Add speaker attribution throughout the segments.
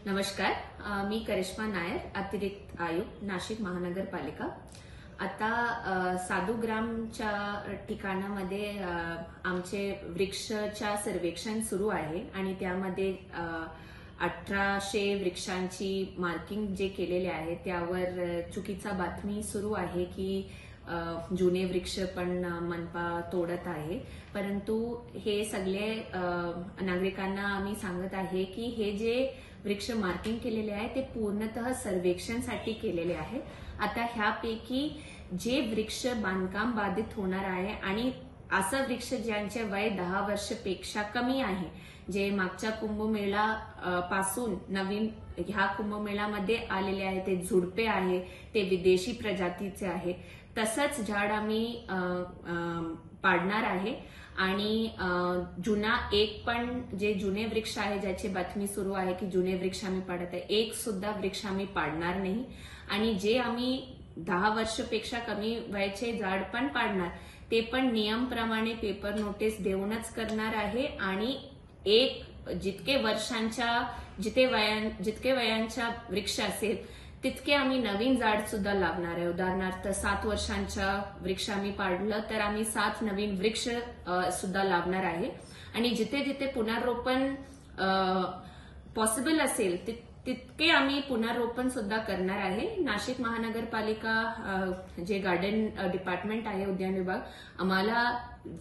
Speaker 1: नमस्कार, मी करिश्मा नायर, अतिरिक्त आयुक्त, नाशिक महानगरपालिका। आता साधुग्रामच्या ठिकाणामध्ये आमचे वृक्षच्या सर्वेक्षण सुरू आहे आणि त्यामध्ये 1800 वृक्षांची मार्किंग जे केलेले आहे त्यावर चुकीचा बातमी सुरू आहे की जुने वृक्ष पण मनपा तोडत आहे। परंतु हे सगळे नागरिकांना आम्ही सांगत आहे की हे जे वृक्ष मार्किंग केलेले आहे ते पूर्णतः सर्वेक्षणसाठी केलेले आहे। आता ह्यापैकी जे वृक्ष बांधकाम बाधित होणार आहे आणि असं वृक्ष ज्यांचे वय 10 वर्षपेक्षा कमी आहे, जे मागच्या कुंभमेळा पासून नवीन ह्या कुंभमेळ्यामध्ये आलेले आहे, ते झुडपे आहे, ते विदेशी प्रजातीचे आहे, तसंच झाड आम्ही पाडणार आहे। आणि जुना एक पण जे जुने वृक्ष आहे ज्याची बातमी सुरू आहे की जुने वृक्ष आम्ही पाडत आहे, एक सुद्धा वृक्ष आम्ही पाडणार नाही। आणि जे आम्ही 10 वर्षपेक्षा कमी वयाचे झाड पण पाडणार ते पण नियमप्रमाणे पेपर नोटीस देऊनच करणार आहे। आणि एक जितके वयांच्या वृक्ष असेल तितके आम्ही नवीन झाड सुद्धा लावणार आहे। उदाहरणार्थ 7 वर्षांच्या वृक्ष आम्ही पाडलं तर आम्ही 7 नवीन वृक्ष सुद्धा लावणार आहे। आणि जिथे जिथे पुनर्रोपण पॉसिबल असेल तितके आम्ही पुनर्रोपण सुद्धा करणार आहे। नाशिक महानगरपालिका जे गार्डन डिपार्टमेंट आहे, उद्यान विभाग, आम्हाला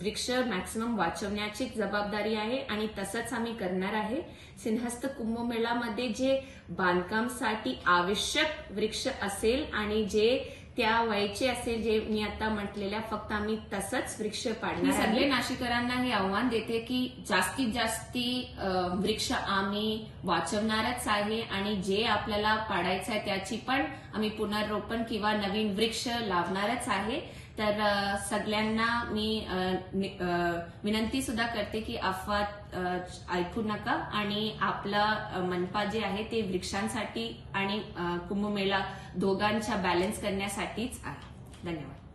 Speaker 1: वृक्ष मॅक्सिमम वाचवण्याची जबाबदारी आहे आणि तसंच आम्ही करणार आहे। सिंहस्थ कुंभमेळ्यामध्ये जे बांधकामासाठी आवश्यक वृक्ष असेल आणि जे त्या वयाचे असेल, जे मी आता म्हटलेल्या, फक्त आम्ही तसंच वृक्ष पाडणार आहे। सगळे नाशिकरांना हे आव्हान देते की जास्तीत जास्ती वृक्ष आम्ही वाचवणारच आहे आणि जे आपल्याला पाडायचं आहे त्याची पण आम्ही पुनर्रोपण किंवा नवीन वृक्ष लावणारच आहे। तर सगळ्यांना मी विनंती सुद्धा करते की अफवा ऐकू नका आणि आपला मनपा जे आहे ते वृक्षांसाठी आणि कुंभमेळा दोघांच्या बॅलन्स करण्यासाठीच आहे। धन्यवाद।